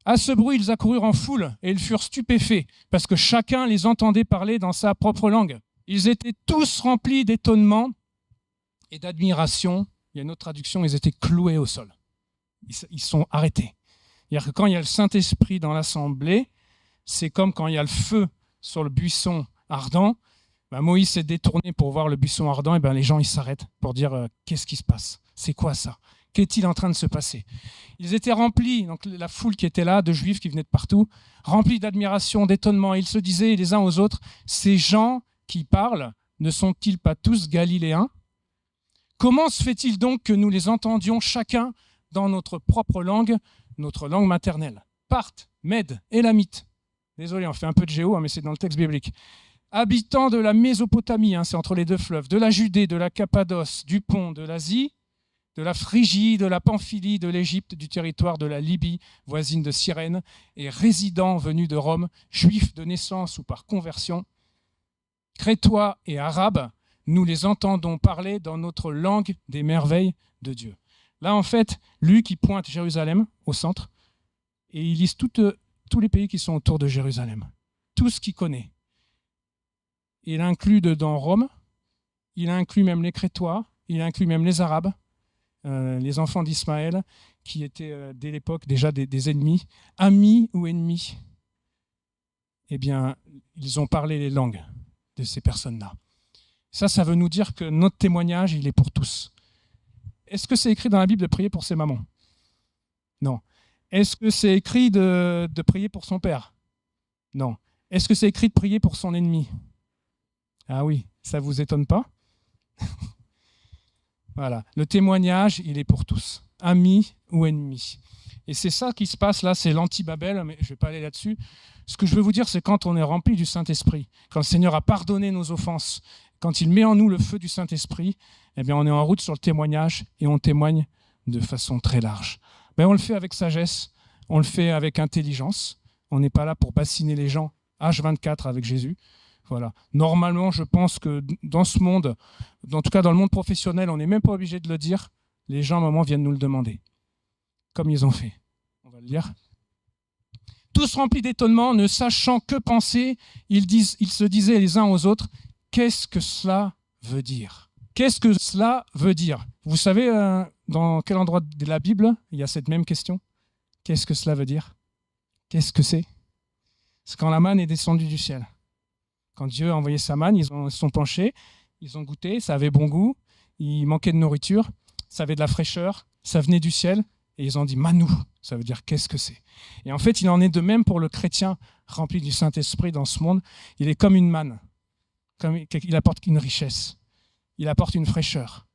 À ce bruit, ils accoururent en foule et ils furent stupéfaits, parce que chacun les entendait parler dans sa propre langue. Ils étaient tous remplis d'étonnement et d'admiration. Il y a une autre traduction, ils étaient cloués au sol. Ils sont arrêtés. C'est-à-dire que quand il y a le Saint-Esprit dans l'assemblée, c'est comme quand il y a le feu sur le buisson ardent. Moïse s'est détourné pour voir le buisson ardent, et les gens ils s'arrêtent pour dire qu'est-ce qui se passe ? C'est quoi ça ? Qu'est-il en train de se passer ? Ils étaient remplis, donc la foule qui était là, de Juifs qui venaient de partout, remplis d'admiration, d'étonnement. Ils se disaient les uns aux autres, ces gens qui parlent, ne sont-ils pas tous galiléens ? Comment se fait-il donc que nous les entendions chacun dans notre propre langue maternelle ? Parthes, Mèdes, Élamites. Désolé, on fait un peu de géo, mais c'est dans le texte biblique. Habitants de la Mésopotamie, c'est entre les 2 fleuves, de la Judée, de la Cappadoce, du Pont, de l'Asie de la Phrygie, de la Pamphylie, de l'Égypte, du territoire de la Libye, voisine de Cyrène, et résidents venus de Rome, juifs de naissance ou par conversion, crétois et arabes, nous les entendons parler dans notre langue des merveilles de Dieu. Là, en fait, Luc, il pointe Jérusalem au centre, et il liste tous les pays qui sont autour de Jérusalem, tout ce qu'il connaît. Il inclut dedans Rome, il inclut même les Crétois, il inclut même les Arabes, les enfants d'Ismaël, qui étaient dès l'époque déjà des ennemis, amis ou ennemis. Eh bien, ils ont parlé les langues de ces personnes-là. Ça veut nous dire que notre témoignage, il est pour tous. Est-ce que c'est écrit dans la Bible de prier pour ses mamans? Non. Est-ce que c'est écrit de prier pour son père? Non. Est-ce que c'est écrit de prier pour son ennemi? Ah oui, ça ne vous étonne pas? Voilà. Le témoignage, il est pour tous, amis ou ennemis. Et c'est ça qui se passe là, c'est l'anti-Babel, mais je ne vais pas aller là-dessus. Ce que je veux vous dire, c'est quand on est rempli du Saint-Esprit, quand le Seigneur a pardonné nos offenses, quand il met en nous le feu du Saint-Esprit, eh bien on est en route sur le témoignage et on témoigne de façon très large. Ben, on le fait avec sagesse, on le fait avec intelligence. On n'est pas là pour bassiner les gens H24 avec Jésus. Voilà. Normalement, je pense que dans ce monde, en tout cas dans le monde professionnel, on n'est même pas obligé de le dire. Les gens, à un moment, viennent nous le demander, comme ils ont fait. On va le lire. Tous remplis d'étonnement, ne sachant que penser, ils se disaient les uns aux autres, qu'est-ce que cela veut dire? Qu'est-ce que cela veut dire? Vous savez dans quel endroit de la Bible il y a cette même question? Qu'est-ce que cela veut dire? Qu'est-ce que c'est? C'est quand la manne est descendue du ciel. Quand Dieu a envoyé sa manne, ils se sont penchés, ils ont goûté, ça avait bon goût, il manquait de nourriture, ça avait de la fraîcheur, ça venait du ciel, et ils ont dit « Manou », ça veut dire « qu'est-ce que c'est ?» Et en fait, il en est de même pour le chrétien rempli du Saint-Esprit dans ce monde. Il est comme une manne, il apporte une richesse, il apporte une fraîcheur.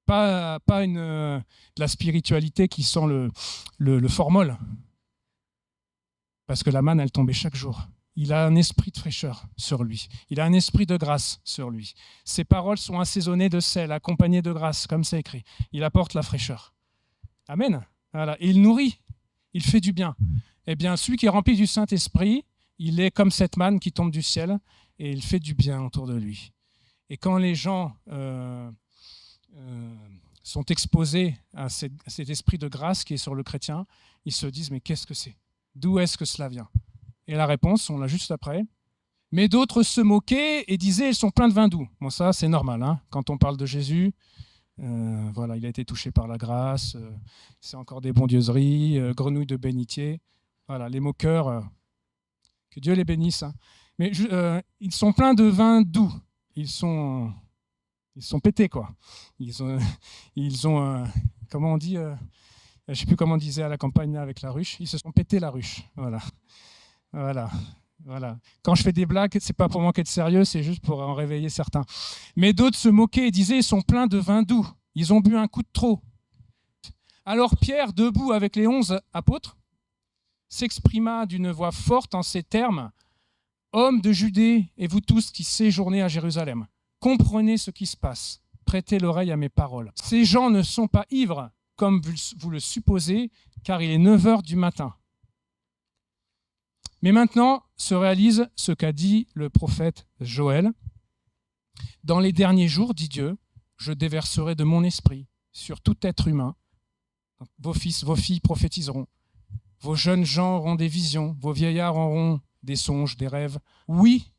Pas de la spiritualité qui sent le formol, parce que la manne, elle tombait chaque jour. Il a un esprit de fraîcheur sur lui. Il a un esprit de grâce sur lui. Ses paroles sont assaisonnées de sel, accompagnées de grâce, comme c'est écrit. Il apporte la fraîcheur. Amen. Voilà. Et il nourrit, il fait du bien. Eh bien, celui qui est rempli du Saint-Esprit, il est comme cette manne qui tombe du ciel et il fait du bien autour de lui. Et quand les gens sont exposés à cet esprit de grâce qui est sur le chrétien, ils se disent « mais qu'est-ce que c'est? D'où est-ce que cela vient ?» Et la réponse, on l'a juste après. Mais d'autres se moquaient et disaient, ils sont pleins de vin doux. Bon, ça, c'est normal. Hein. Quand on parle de Jésus, voilà, il a été touché par la grâce. C'est encore des bondieuseries, grenouilles de bénitier. Voilà, les moqueurs, que Dieu les bénisse. Hein. Mais ils sont pleins de vin doux. Ils sont pétés, quoi. Ils ont comment on dit je ne sais plus comment on disait à la campagne là, avec la ruche. Ils se sont pétés la ruche. Voilà. Voilà. Quand je fais des blagues, c'est pas pour manquer de sérieux, c'est juste pour en réveiller certains. Mais d'autres se moquaient et disaient, ils sont pleins de vin doux. Ils ont bu un coup de trop. Alors Pierre, debout avec les 11 apôtres, s'exprima d'une voix forte en ces termes, « Hommes de Judée et vous tous qui séjournez à Jérusalem, comprenez ce qui se passe, prêtez l'oreille à mes paroles. Ces gens ne sont pas ivres, comme vous le supposez, car il est 9 heures du matin. Mais maintenant se réalise ce qu'a dit le prophète Joël. Dans les derniers jours, dit Dieu, je déverserai de mon esprit sur tout être humain. Vos fils, vos filles prophétiseront. Vos jeunes gens auront des visions. Vos vieillards auront des songes, des rêves. Oui,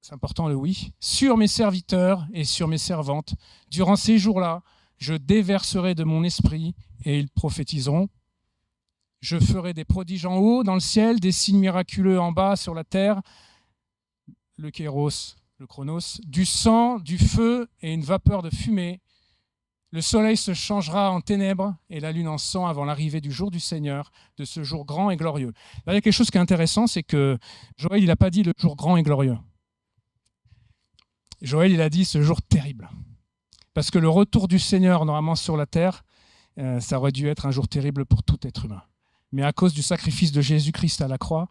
c'est important le oui, sur mes serviteurs et sur mes servantes. Durant ces jours-là, je déverserai de mon esprit et ils prophétiseront. Je ferai des prodiges en haut, dans le ciel, des signes miraculeux en bas, sur la terre, le kéros, le chronos, du sang, du feu et une vapeur de fumée. Le soleil se changera en ténèbres et la lune en sang avant l'arrivée du jour du Seigneur, de ce jour grand et glorieux. Là, il y a quelque chose qui est intéressant, c'est que Joël, il n'a pas dit le jour grand et glorieux. Joël, il a dit ce jour terrible. Parce que le retour du Seigneur, normalement, sur la terre, ça aurait dû être un jour terrible pour tout être humain. Mais à cause du sacrifice de Jésus-Christ à la croix,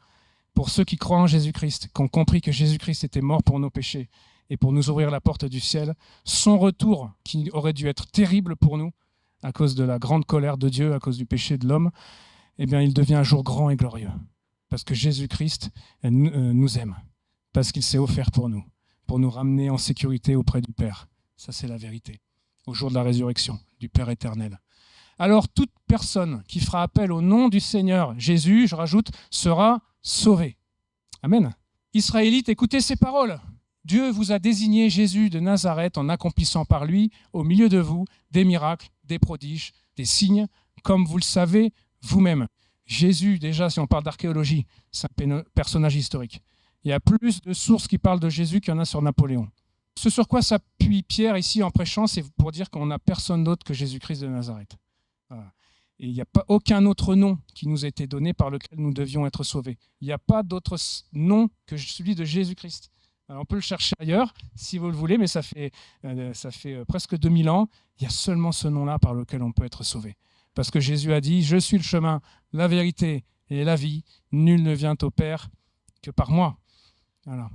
pour ceux qui croient en Jésus-Christ, qui ont compris que Jésus-Christ était mort pour nos péchés et pour nous ouvrir la porte du ciel, son retour, qui aurait dû être terrible pour nous, à cause de la grande colère de Dieu, à cause du péché de l'homme, eh bien, il devient un jour grand et glorieux. Parce que Jésus-Christ nous aime, parce qu'il s'est offert pour nous ramener en sécurité auprès du Père. Ça, c'est la vérité. Au jour de la résurrection du Père éternel. Alors, toute personne qui fera appel au nom du Seigneur Jésus, je rajoute, sera sauvée. Amen. Israélites, écoutez ces paroles. Dieu vous a désigné Jésus de Nazareth en accomplissant par lui, au milieu de vous, des miracles, des prodiges, des signes, comme vous le savez vous-même. Jésus, déjà, si on parle d'archéologie, c'est un personnage historique. Il y a plus de sources qui parlent de Jésus qu'il y en a sur Napoléon. Ce sur quoi s'appuie Pierre ici en prêchant, c'est pour dire qu'on n'a personne d'autre que Jésus-Christ de Nazareth. Voilà. Et il n'y a pas aucun autre nom qui nous a été donné par lequel nous devions être sauvés. Il n'y a pas d'autre nom que celui de Jésus-Christ. Alors on peut le chercher ailleurs, si vous le voulez, mais ça fait presque 2000 ans. Il y a seulement ce nom-là par lequel on peut être sauvé. Parce que Jésus a dit « Je suis le chemin, la vérité et la vie. Nul ne vient au Père que par moi. » Voilà.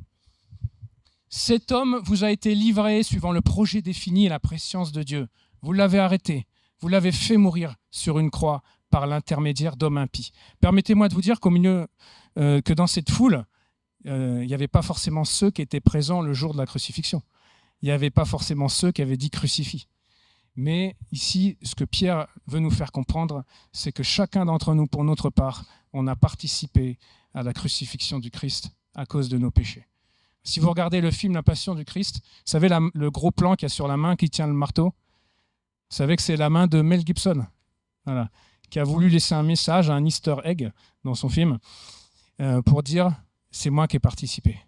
Cet homme vous a été livré suivant le projet défini et la préscience de Dieu. Vous l'avez arrêté. Vous l'avez fait mourir sur une croix par l'intermédiaire d'hommes impies. Permettez-moi de vous dire que dans cette foule, il n'y avait pas forcément ceux qui étaient présents le jour de la crucifixion. Il n'y avait pas forcément ceux qui avaient dit crucifie. Mais ici, ce que Pierre veut nous faire comprendre, c'est que chacun d'entre nous, pour notre part, on a participé à la crucifixion du Christ à cause de nos péchés. Si vous regardez le film La Passion du Christ, vous savez le gros plan qu'il y a sur la main qui tient le marteau? Vous savez que c'est la main de Mel Gibson, voilà, qui a voulu laisser un message, un easter egg dans son film, pour dire « c'est moi qui ai participé ».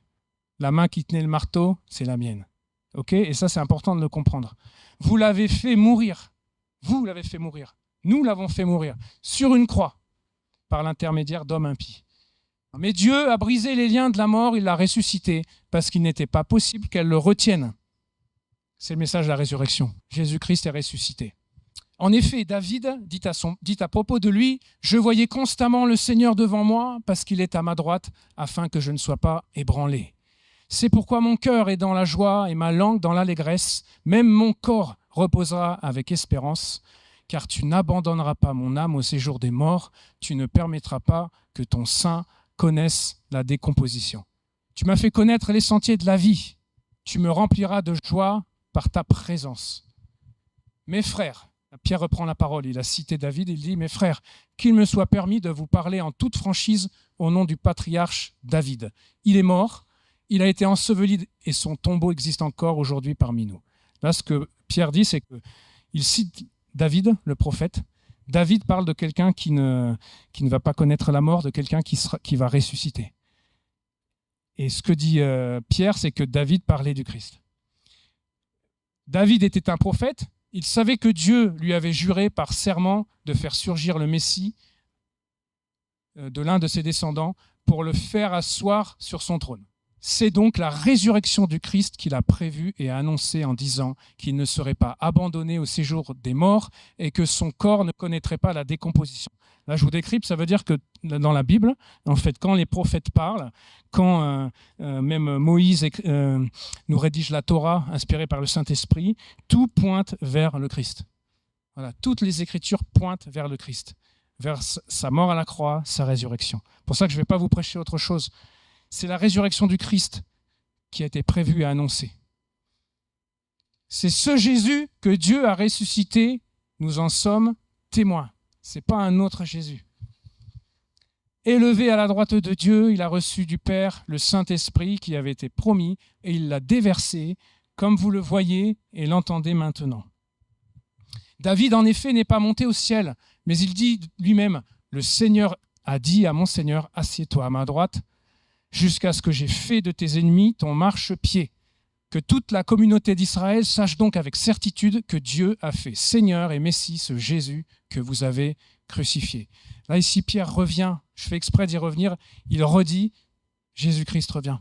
La main qui tenait le marteau, c'est la mienne. Okay, et ça, c'est important de le comprendre. Vous l'avez fait mourir. Vous l'avez fait mourir. Nous l'avons fait mourir sur une croix par l'intermédiaire d'hommes impies. Mais Dieu a brisé les liens de la mort, il l'a ressuscité parce qu'il n'était pas possible qu'elle le retienne. C'est le message de la résurrection. Jésus-Christ est ressuscité. En effet, David dit à propos de lui, « Je voyais constamment le Seigneur devant moi parce qu'il est à ma droite afin que je ne sois pas ébranlé. C'est pourquoi mon cœur est dans la joie et ma langue dans l'allégresse. Même mon corps reposera avec espérance, car tu n'abandonneras pas mon âme au séjour des morts. Tu ne permettras pas que ton sein connaisse la décomposition. Tu m'as fait connaître les sentiers de la vie. Tu me rempliras de joie par ta présence. Mes frères, Pierre reprend la parole, il a cité David, il dit « Mes frères, qu'il me soit permis de vous parler en toute franchise au nom du patriarche David. Il est mort, il a été enseveli et son tombeau existe encore aujourd'hui parmi nous. » Là, ce que Pierre dit, c'est qu'il cite David, le prophète. David parle de quelqu'un qui ne va pas connaître la mort, de quelqu'un qui va ressusciter. Et ce que dit Pierre, c'est que David parlait du Christ. David était un prophète, il savait que Dieu lui avait juré par serment de faire surgir le Messie de l'un de ses descendants pour le faire asseoir sur son trône. C'est donc la résurrection du Christ qu'il a prévue et annoncée en disant qu'il ne serait pas abandonné au séjour des morts et que son corps ne connaîtrait pas la décomposition. Là, je vous décrypte, ça veut dire que dans la Bible, en fait, quand les prophètes parlent, quand même Moïse nous rédige la Torah inspirée par le Saint-Esprit, tout pointe vers le Christ. Voilà, toutes les Écritures pointent vers le Christ, vers sa mort à la croix, sa résurrection. C'est pour ça que je ne vais pas vous prêcher autre chose. C'est la résurrection du Christ qui a été prévue et annoncée. C'est ce Jésus que Dieu a ressuscité, nous en sommes témoins. Ce n'est pas un autre Jésus. Élevé à la droite de Dieu, il a reçu du Père le Saint-Esprit qui avait été promis et il l'a déversé, comme vous le voyez et l'entendez maintenant. David, en effet, n'est pas monté au ciel, mais il dit lui-même, « Le Seigneur a dit à mon Seigneur, assieds-toi à ma droite, jusqu'à ce que j'ai fait de tes ennemis ton marchepied. Que toute la communauté d'Israël sache donc avec certitude que Dieu a fait Seigneur et Messie ce Jésus que vous avez crucifié. » Là, ici, Pierre revient, je fais exprès d'y revenir, il redit, Jésus-Christ revient.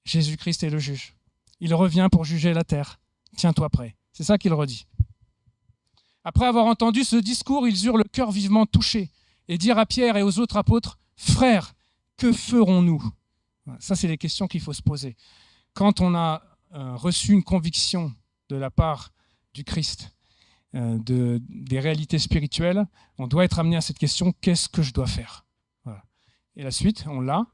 Jésus-Christ est le juge. Il revient pour juger la terre. Tiens-toi prêt. C'est ça qu'il redit. Après avoir entendu ce discours, ils eurent le cœur vivement touché et dirent à Pierre et aux autres apôtres, « Frères, que ferons-nous » Ça, c'est les questions qu'il faut se poser. Quand on a reçu une conviction de la part du Christ, des réalités spirituelles, on doit être amené à cette question, qu'est-ce que je dois faire? Voilà. Et la suite, on l'a.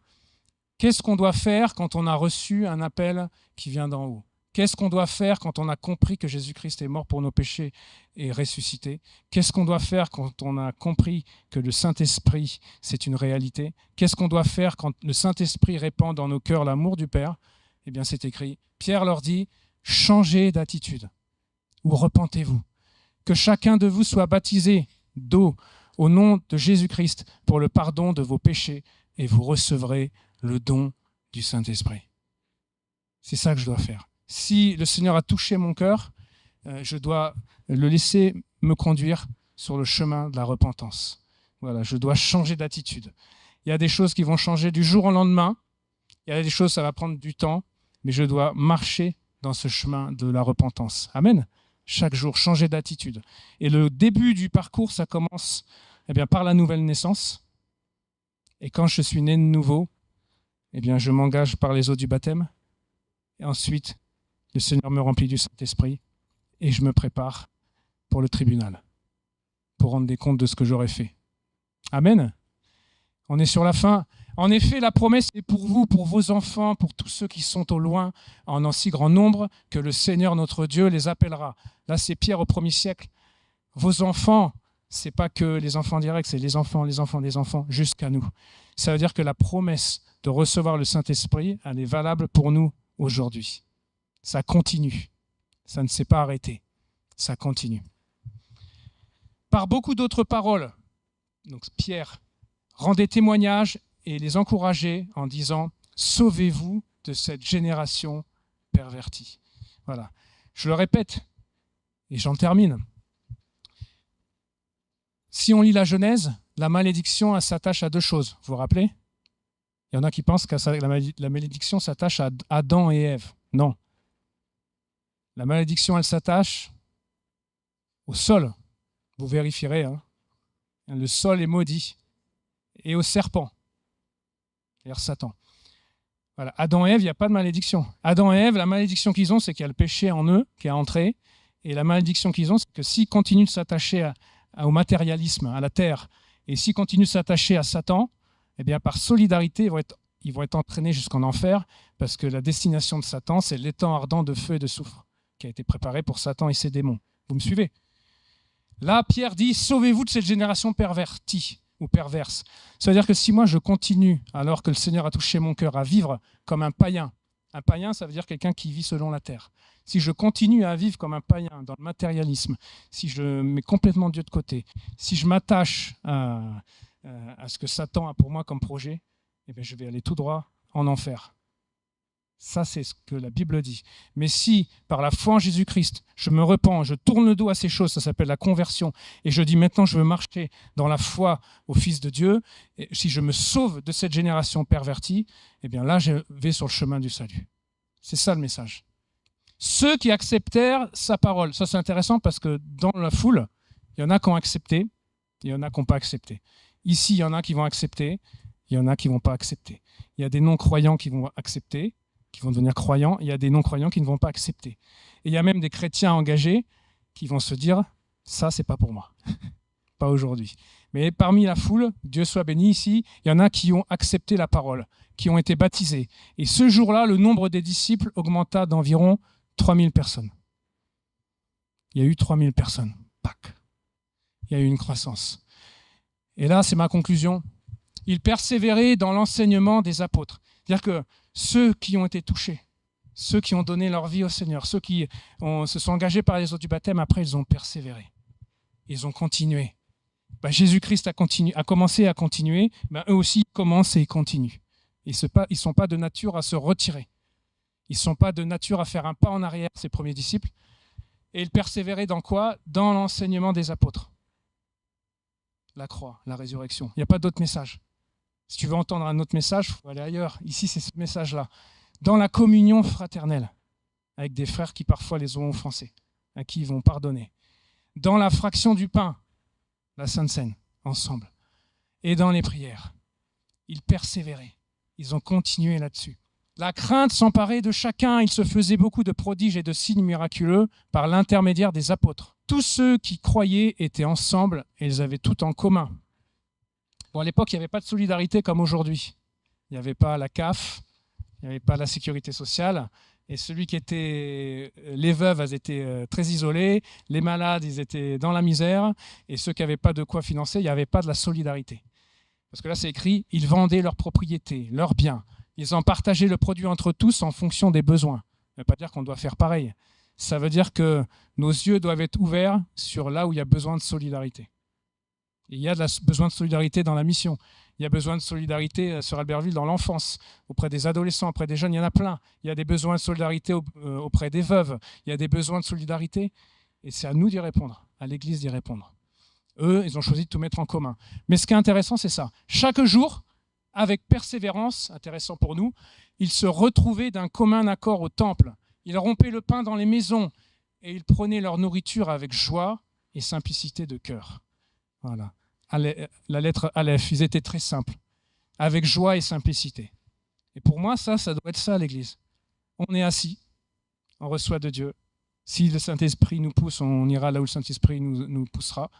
Qu'est-ce qu'on doit faire quand on a reçu un appel qui vient d'en haut? Qu'est-ce qu'on doit faire quand on a compris que Jésus-Christ est mort pour nos péchés et ressuscité? Qu'est-ce qu'on doit faire quand on a compris que le Saint-Esprit, c'est une réalité? Qu'est-ce qu'on doit faire quand le Saint-Esprit répand dans nos cœurs l'amour du Père? Eh bien, c'est écrit. Pierre leur dit, changez d'attitude ou repentez-vous. Que chacun de vous soit baptisé d'eau au nom de Jésus-Christ pour le pardon de vos péchés et vous recevrez le don du Saint-Esprit. C'est ça que je dois faire. Si le Seigneur a touché mon cœur, je dois le laisser me conduire sur le chemin de la repentance. Voilà, je dois changer d'attitude. Il y a des choses qui vont changer du jour au lendemain. Il y a des choses, ça va prendre du temps, mais je dois marcher dans ce chemin de la repentance. Amen. Chaque jour, changer d'attitude. Et le début du parcours, ça commence par la nouvelle naissance. Et quand je suis né de nouveau, je m'engage par les eaux du baptême. Et ensuite, le Seigneur me remplit du Saint-Esprit et je me prépare pour le tribunal, pour rendre des comptes de ce que j'aurais fait. Amen. On est sur la fin. En effet, la promesse est pour vous, pour vos enfants, pour tous ceux qui sont au loin, en si grand nombre, que le Seigneur notre Dieu les appellera. Là, c'est Pierre au 1er siècle. Vos enfants, c'est pas que les enfants directs, c'est les enfants des enfants, jusqu'à nous. Ça veut dire que la promesse de recevoir le Saint-Esprit, elle est valable pour nous aujourd'hui. Ça continue. Ça ne s'est pas arrêté. Ça continue. Par beaucoup d'autres paroles, donc Pierre rendait témoignage et les encourageait en disant « Sauvez-vous de cette génération pervertie ». Voilà. Je le répète et j'en termine. Si on lit la Genèse, la malédiction elle s'attache à deux choses. Vous vous rappelez? Il y en a qui pensent que la malédiction s'attache à Adam et Ève. Non. La malédiction, elle s'attache au sol. Vous vérifierez. Le sol est maudit. Et au serpent. C'est-à-dire Satan. Voilà. Adam et Ève, il n'y a pas de malédiction. Adam et Ève, la malédiction qu'ils ont, c'est qu'il y a le péché en eux qui est entré. Et la malédiction qu'ils ont, c'est que s'ils continuent de s'attacher au matérialisme, à la terre, et s'ils continuent de s'attacher à Satan, par solidarité, ils vont être entraînés jusqu'en enfer, parce que la destination de Satan, c'est l'étang ardent de feu et de soufre, qui a été préparé pour Satan et ses démons. Vous me suivez? Là, Pierre dit, sauvez-vous de cette génération pervertie ou perverse. Ça veut dire que si moi je continue, alors que le Seigneur a touché mon cœur, à vivre comme un païen, ça veut dire quelqu'un qui vit selon la terre. Si je continue à vivre comme un païen dans le matérialisme, si je mets complètement Dieu de côté, si je m'attache à ce que Satan a pour moi comme projet, je vais aller tout droit en enfer. Ça, c'est ce que la Bible dit. Mais si, par la foi en Jésus-Christ, je me repens, je tourne le dos à ces choses, ça s'appelle la conversion, et je dis maintenant je veux marcher dans la foi au Fils de Dieu, et si je me sauve de cette génération pervertie, là, je vais sur le chemin du salut. C'est ça le message. Ceux qui acceptèrent sa parole, ça c'est intéressant parce que dans la foule, il y en a qui ont accepté, il y en a qui n'ont pas accepté. Ici, il y en a qui vont accepter, il y en a qui ne vont pas accepter. Il y a des non-croyants qui vont accepter, qui vont devenir croyants, il y a des non-croyants qui ne vont pas accepter. Et il y a même des chrétiens engagés qui vont se dire « ça, c'est pas pour moi, pas aujourd'hui ». Mais parmi la foule, Dieu soit béni ici, il y en a qui ont accepté la parole, qui ont été baptisés. Et ce jour-là, le nombre des disciples augmenta d'environ 3000 personnes. Il y a eu 3000 personnes. Pac. Il y a eu une croissance. Et là, c'est ma conclusion. Ils persévéraient dans l'enseignement des apôtres. C'est-à-dire que ceux qui ont été touchés, ceux qui ont donné leur vie au Seigneur, ceux qui se sont engagés par les eaux du baptême, après, ils ont persévéré. Ils ont continué. Jésus-Christ a commencé à continuer, eux aussi commencent et ils continuent. Ils ne sont pas de nature à se retirer. Ils ne sont pas de nature à faire un pas en arrière, ces premiers disciples. Et ils persévéraient dans quoi? Dans l'enseignement des apôtres. La croix, la résurrection. Il n'y a pas d'autre message. Si tu veux entendre un autre message, il faut aller ailleurs. Ici, c'est ce message-là. Dans la communion fraternelle, avec des frères qui parfois les ont offensés, à qui ils vont pardonner. Dans la fraction du pain, la Sainte Seine, ensemble. Et dans les prières. Ils persévéraient. Ils ont continué là-dessus. La crainte s'emparait de chacun. Il se faisait beaucoup de prodiges et de signes miraculeux par l'intermédiaire des apôtres. Tous ceux qui croyaient étaient ensemble et ils avaient tout en commun. Bon, à l'époque, il n'y avait pas de solidarité comme aujourd'hui. Il n'y avait pas la CAF, il n'y avait pas la sécurité sociale. Et les veuves, elles étaient très isolées. Les malades, ils étaient dans la misère. Et ceux qui n'avaient pas de quoi financer, il n'y avait pas de la solidarité. Parce que là, c'est écrit, ils vendaient leurs propriétés, leurs biens. Ils en partageaient le produit entre tous en fonction des besoins. Ça ne veut pas dire qu'on doit faire pareil. Ça veut dire que nos yeux doivent être ouverts sur là où il y a besoin de solidarité. Et il y a besoin de solidarité dans la mission. Il y a besoin de solidarité sur Albertville dans l'enfance, auprès des adolescents, auprès des jeunes, il y en a plein. Il y a des besoins de solidarité auprès des veuves. Il y a des besoins de solidarité. Et c'est à nous d'y répondre, à l'Église d'y répondre. Eux, ils ont choisi de tout mettre en commun. Mais ce qui est intéressant, c'est ça. Chaque jour, avec persévérance, intéressant pour nous, ils se retrouvaient d'un commun accord au temple. Ils rompaient le pain dans les maisons et ils prenaient leur nourriture avec joie et simplicité de cœur. Voilà. La lettre Aleph, ils étaient très simples, avec joie et simplicité. Et pour moi, ça doit être ça, l'Église. On est assis, on reçoit de Dieu. Si le Saint-Esprit nous pousse, on ira là où le Saint-Esprit nous poussera.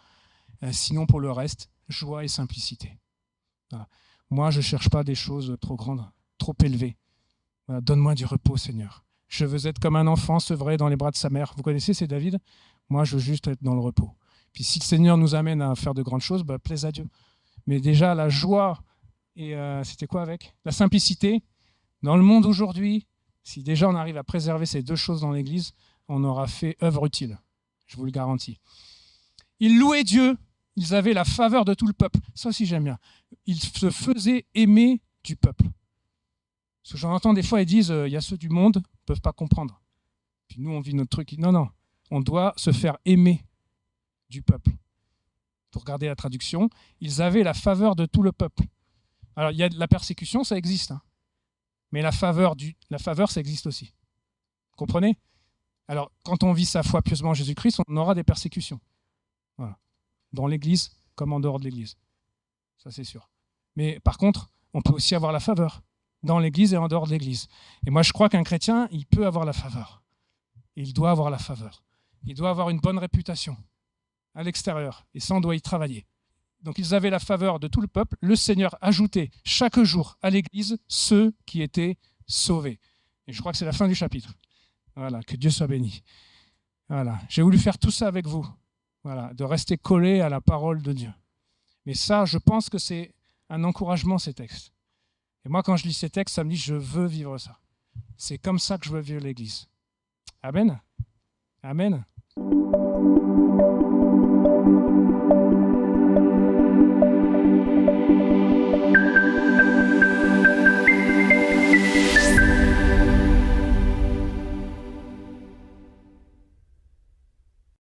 Sinon, pour le reste, joie et simplicité. Voilà. Moi, je ne cherche pas des choses trop grandes, trop élevées. Voilà, donne-moi du repos, Seigneur. Je veux être comme un enfant sevré dans les bras de sa mère. Vous connaissez, c'est David. Moi, je veux juste être dans le repos. Puis si le Seigneur nous amène à faire de grandes choses, plaise à Dieu. Mais déjà, la joie, et c'était quoi avec ? La simplicité. Dans le monde aujourd'hui, si déjà on arrive à préserver ces deux choses dans l'Église, on aura fait œuvre utile. Je vous le garantis. Ils louaient Dieu. Ils avaient la faveur de tout le peuple. Ça aussi, j'aime bien. Ils se faisaient aimer du peuple. Parce que j'en entends des fois, ils disent, il y a ceux du monde qui ne peuvent pas comprendre. Puis nous, on vit notre truc. Non. On doit se faire aimer du peuple. Pour garder la traduction, ils avaient la faveur de tout le peuple. Alors, il y a de la persécution, ça existe. Hein. Mais la faveur, ça existe aussi. Vous comprenez ? Alors, quand on vit sa foi pieusement en Jésus-Christ, on aura des persécutions. Voilà. Dans l'Église comme en dehors de l'Église. Ça, c'est sûr. Mais par contre, on peut aussi avoir la faveur dans l'Église et en dehors de l'Église. Et moi, je crois qu'un chrétien, il peut avoir la faveur. Il doit avoir la faveur. Il doit avoir une bonne réputation à l'extérieur. Et ça, on doit y travailler. Donc, ils avaient la faveur de tout le peuple. Le Seigneur ajoutait chaque jour à l'Église ceux qui étaient sauvés. Et je crois que c'est la fin du chapitre. Voilà, que Dieu soit béni. Voilà, j'ai voulu faire tout ça avec vous. Voilà, de rester collé à la parole de Dieu. Mais ça, je pense que c'est un encouragement, ces textes. Et moi, quand je lis ces textes, ça me dit, je veux vivre ça. C'est comme ça que je veux vivre l'Église. Amen. Amen.